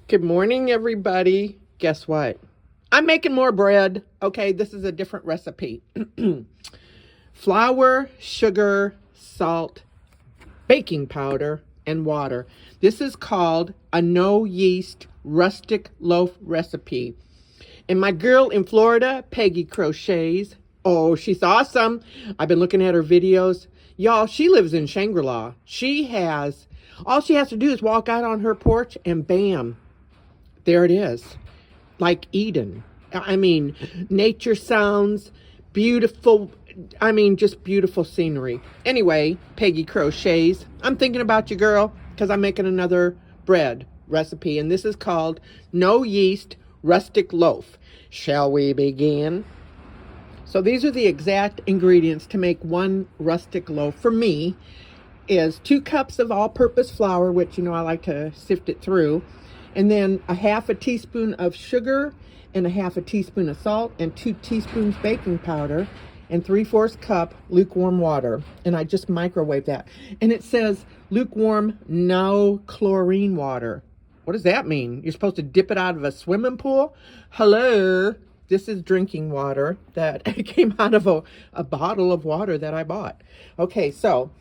Good morning, everybody. Guess what? I'm making more bread. Okay, this is a different recipe. Flour, sugar, salt, baking powder, and water. This is called a no yeast rustic loaf recipe. And my girl in Florida, Peggy Crochets. Oh, she's awesome. I've been looking at her videos. Y'all, she lives in Shangri-La. All she has to do is walk out on her porch and bam, there it is. Like Eden. I mean, nature sounds, beautiful. I mean, just beautiful scenery. Anyway, Peggy Crochets, I'm thinking about you, girl, because I'm making another bread recipe, and this is called no yeast rustic loaf. Shall we begin? So these are the exact ingredients to make one rustic loaf. For me, is 2 cups of all-purpose flour, which, I like to sift it through, and then a half a teaspoon of sugar and a half a teaspoon of salt and 2 teaspoons baking powder and 3/4 cup lukewarm water. And I just microwave that. And it says lukewarm, no chlorine water. What does that mean? You're supposed to dip it out of a swimming pool? Hello? This is drinking water that came out of a bottle of water that I bought. Okay, so,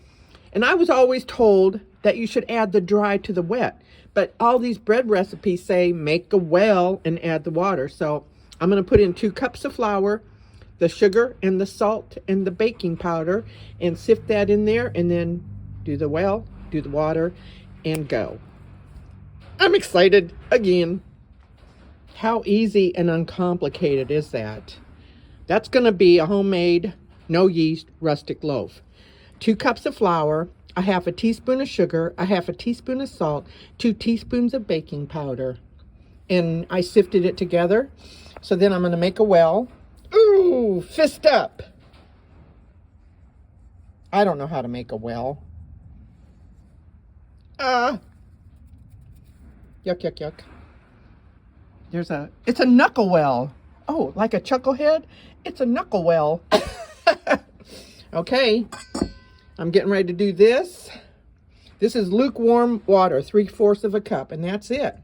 and I was always told that you should add the dry to the wet. But all these bread recipes say make a well and add the water. So I'm going to put in 2 cups of flour, the sugar and the salt and the baking powder, and sift that in there, and then do the well, do the water, and go. I'm excited again. How easy and uncomplicated is that? That's going to be a homemade, no yeast, rustic loaf. 2 cups of flour, a half a teaspoon of sugar, a half a teaspoon of salt, 2 teaspoons of baking powder. And I sifted it together. So then I'm going to make a well. Ooh, fist up. I don't know how to make a well. Yuck, yuck, yuck. It's a knuckle well. Oh, like a chucklehead? It's a knuckle well. Okay. I'm getting ready to do this. This is lukewarm water, 3/4 of a cup, and that's it.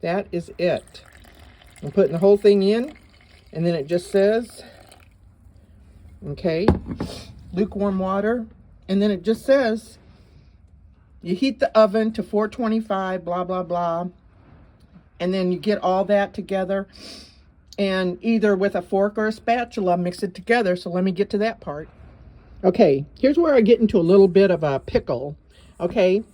That is it. I'm putting the whole thing in, and then it just says, okay, lukewarm water, and then it just says, you heat the oven to 425, blah, blah, blah, and then you get all that together, and either with a fork or a spatula, mix it together. So let me get to that part. Okay, here's where I get into a little bit of a pickle. Okay,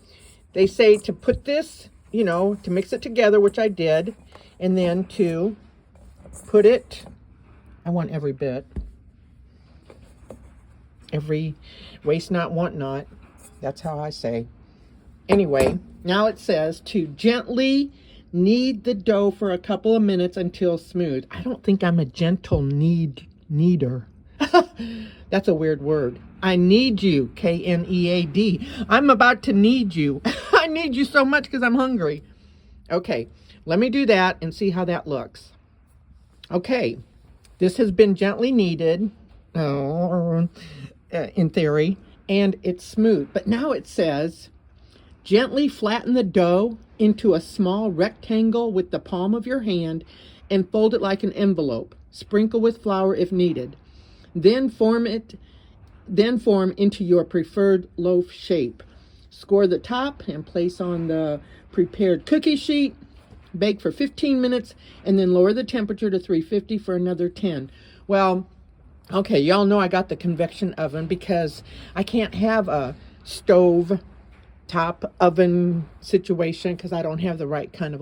they say to put this, to mix it together, which I did, and then to put it, I want every bit, every waste not, want not. That's how I say. Anyway, now it says to gently knead the dough for a couple of minutes until smooth. I don't think I'm a gentle kneader. That's a weird word. I need you, K-N-E-A-D. I'm about to need you. I need you so much because I'm hungry. Okay, let me do that and see how that looks. Okay, this has been gently kneaded, in theory, and it's smooth. But now it says, gently flatten the dough into a small rectangle with the palm of your hand and fold it like an envelope. Sprinkle with flour if needed. Then form into your preferred loaf shape. Score the top and place on the prepared cookie sheet. Bake for 15 minutes and then lower the temperature to 350 for another 10. Well, okay, y'all know I got the convection oven because I can't have a stove top oven situation because I don't have the right kind of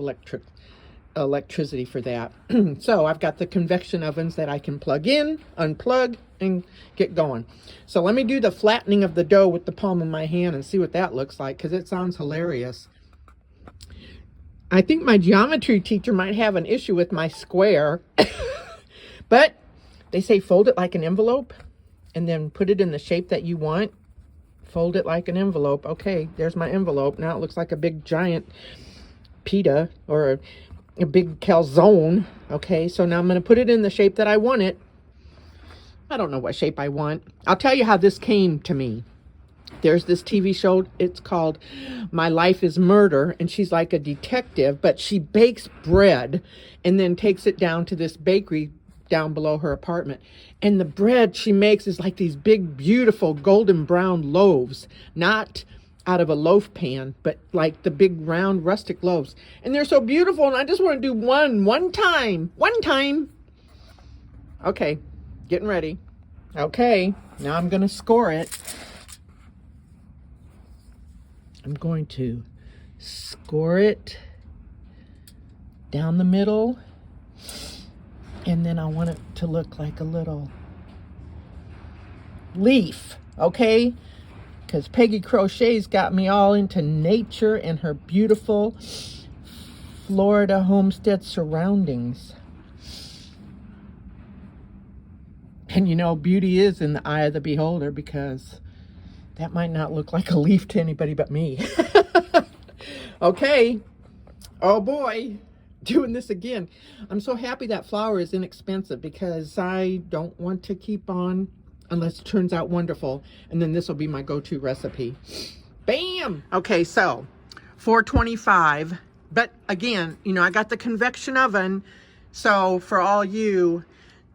electricity for that. So I've got the convection ovens that I can plug in, unplug, and get going. So let me do the flattening of the dough with the palm of my hand and see what that looks like, because it sounds hilarious. I think my geometry teacher might have an issue with my square. But they say fold it like an envelope and then put it in the shape that you want. Fold it like an envelope. Okay, there's my envelope. Now it looks like a big giant pita or a big calzone. Okay, so now I'm going to put it in the shape that I want it. I don't know what shape I want. I'll tell you how this came to me. There's this TV show, it's called My Life is Murder, and she's like a detective, but she bakes bread and then takes it down to this bakery down below her apartment. And the bread she makes is like these big, beautiful golden brown loaves, not out of a loaf pan, but like the big round rustic loaves. And they're so beautiful, and I just want to do one time. Okay, getting ready. Okay, now I'm going to score it. I'm going to score it down the middle, and then I want it to look like a little leaf, okay? Because Peggy Crochet's got me all into nature and her beautiful Florida homestead surroundings. And you know, beauty is in the eye of the beholder, because that might not look like a leaf to anybody but me. Okay. Oh boy. Doing this again. I'm so happy that flour is inexpensive, because I don't want to keep on unless it turns out wonderful. And then this will be my go-to recipe. Bam! Okay, so 425. But again, you know, I got the convection oven. So for all you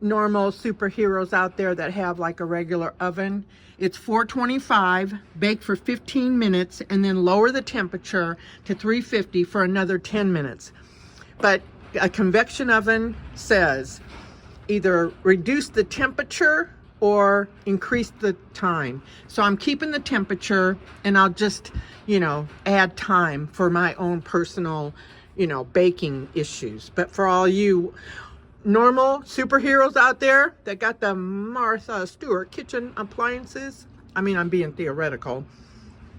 normal superheroes out there that have like a regular oven, it's 425, bake for 15 minutes, and then lower the temperature to 350 for another 10 minutes. But a convection oven says either reduce the temperature or increase the time. So I'm keeping the temperature, and I'll just, you know, add time for my own personal, you know, baking issues. But for all you normal superheroes out there that got the Martha Stewart kitchen appliances, I mean, I'm being theoretical.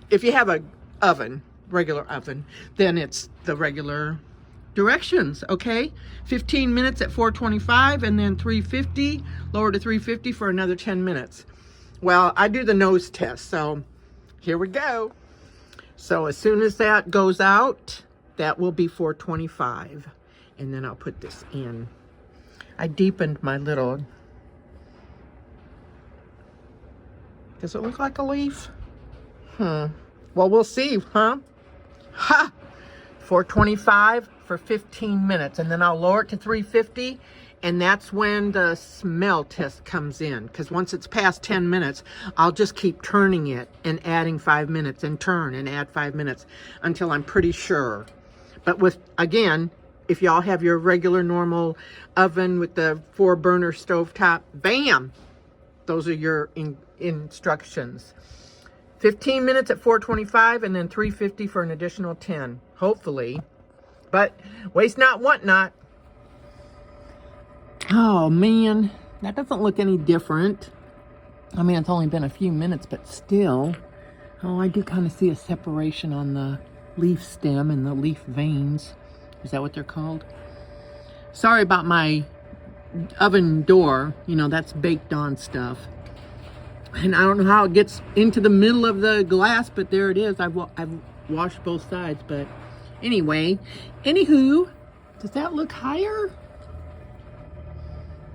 If you have a oven, regular oven, then it's the regular directions, okay? 15 minutes at 425, and then 350, lower to 350 for another 10 minutes. Well, I do the nose test, so here we go. So as soon as that goes out, that will be 425, and then I'll put this in. I deepened my little... Does it look like a leaf? Well, we'll see, huh? Ha! 425 for 15 minutes, and then I'll lower it to 350, and that's when the smell test comes in, because once it's past 10 minutes, I'll just keep turning it and adding 5 minutes, and turn and add 5 minutes until I'm pretty sure. But with, again, if y'all have your regular normal oven with the 4-burner stovetop, bam! Those are your instructions. 15 minutes at 425, and then 350 for an additional 10, hopefully. But waste not, want not. Oh man, that doesn't look any different. I mean, it's only been a few minutes, but still. Oh, I do kind of see a separation on the leaf stem and the leaf veins. Is that what they're called? Sorry about my oven door. You know, that's baked on stuff. And I don't know how it gets into the middle of the glass, but there it is. I've washed both sides, but anyway. Anywho, does that look higher?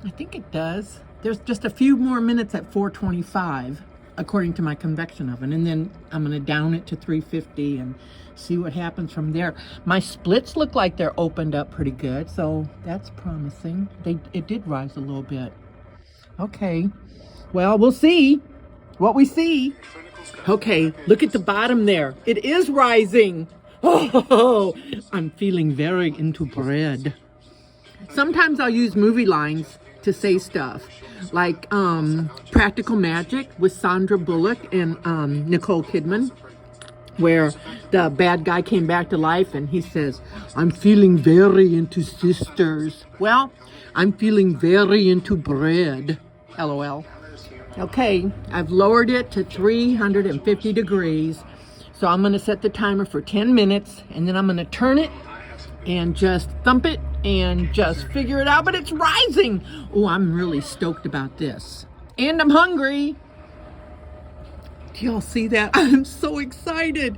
I think it does. There's just a few more minutes at 425, according to my convection oven. And then I'm going to down it to 350 and see what happens from there. My splits look like they're opened up pretty good, so that's promising. It did rise a little bit. Okay. Well, we'll see what we see. Okay, look at the bottom there. It is rising. Oh, I'm feeling very into bread. Sometimes I'll use movie lines to say stuff, like Practical Magic with Sandra Bullock and Nicole Kidman, where the bad guy came back to life and he says, I'm feeling very into sisters. Well, I'm feeling very into bread. LOL. Okay, I've lowered it to 350 degrees. So I'm going to set the timer for 10 minutes, and then I'm going to turn it and just thump it and just figure it out. But it's rising. Oh, I'm really stoked about this. And I'm hungry. Do y'all see that? I'm so excited.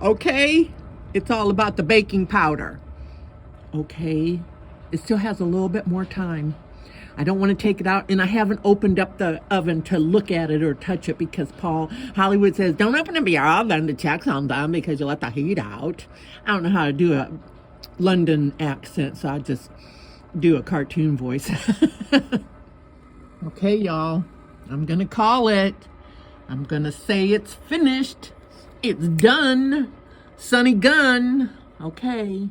Okay, it's all about the baking powder. Okay, it still has a little bit more time. I don't want to take it out, and I haven't opened up the oven to look at it or touch it because Hollywood says, don't open up your oven to check something because you let the heat out. I don't know how to do a London accent, so I just do a cartoon voice. Okay, y'all, I'm gonna call it. I'm gonna say it's finished. It's done. Sunny gun. Okay.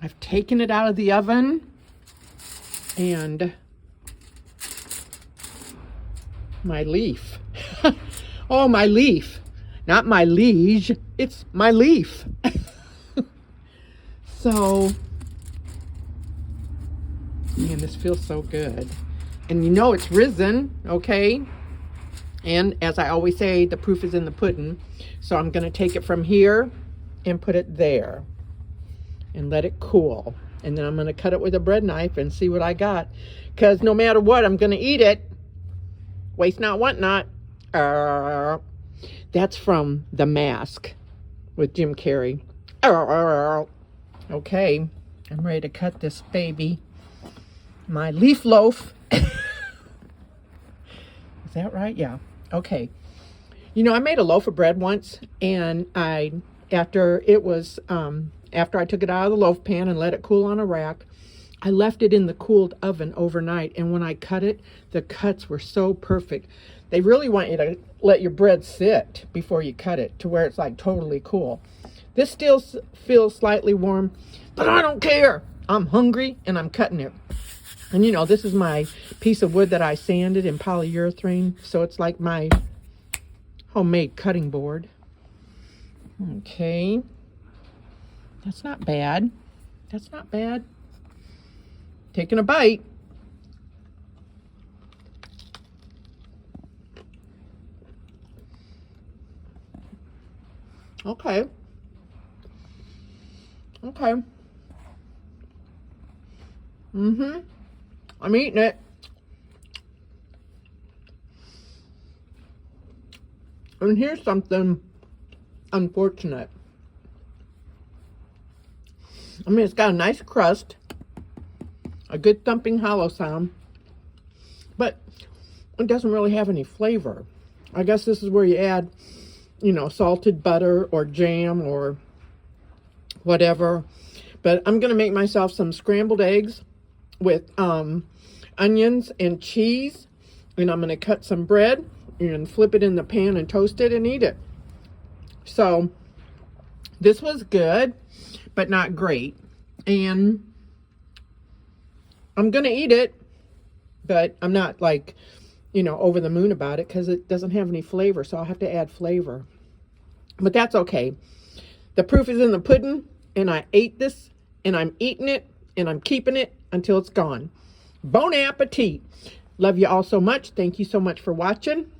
I've taken it out of the oven, and my leaf. Oh, my leaf. Not my liege. It's my leaf. So, man, this feels so good. And you know it's risen, okay? And as I always say, the proof is in the pudding. So I'm going to take it from here and put it there and let it cool. And then I'm going to cut it with a bread knife and see what I got. Because no matter what, I'm going to eat it. Waste not, want not. That's from The Mask with Jim Carrey. Okay, I'm ready to cut this baby. My leaf loaf. Is that right? Yeah. Okay. You know, I made a loaf of bread once, and after I took it out of the loaf pan and let it cool on a rack, I left it in the cooled oven overnight, and when I cut it, the cuts were so perfect. They really want you to let your bread sit before you cut it to where it's like totally cool. This still feels slightly warm, but I don't care. I'm hungry and I'm cutting it. And you know, this is my piece of wood that I sanded in polyurethane, so it's like my homemade cutting board. Okay. That's not bad. That's not bad. Taking a bite. Okay. Okay. I'm eating it. And here's something unfortunate. I mean, it's got a nice crust, a good thumping hollow sound, but it doesn't really have any flavor. I guess this is where you add, you know, salted butter or jam or whatever. But I'm going to make myself some scrambled eggs with onions and cheese, and I'm going to cut some bread and flip it in the pan and toast it and eat it. So this was good, but not great. And I'm going to eat it, but I'm not like, you know, over the moon about it because it doesn't have any flavor, so I'll have to add flavor. But that's okay. The proof is in the pudding, and I ate this, and I'm eating it, and I'm keeping it until it's gone. Bon appetit. Love you all so much. Thank you so much for watching.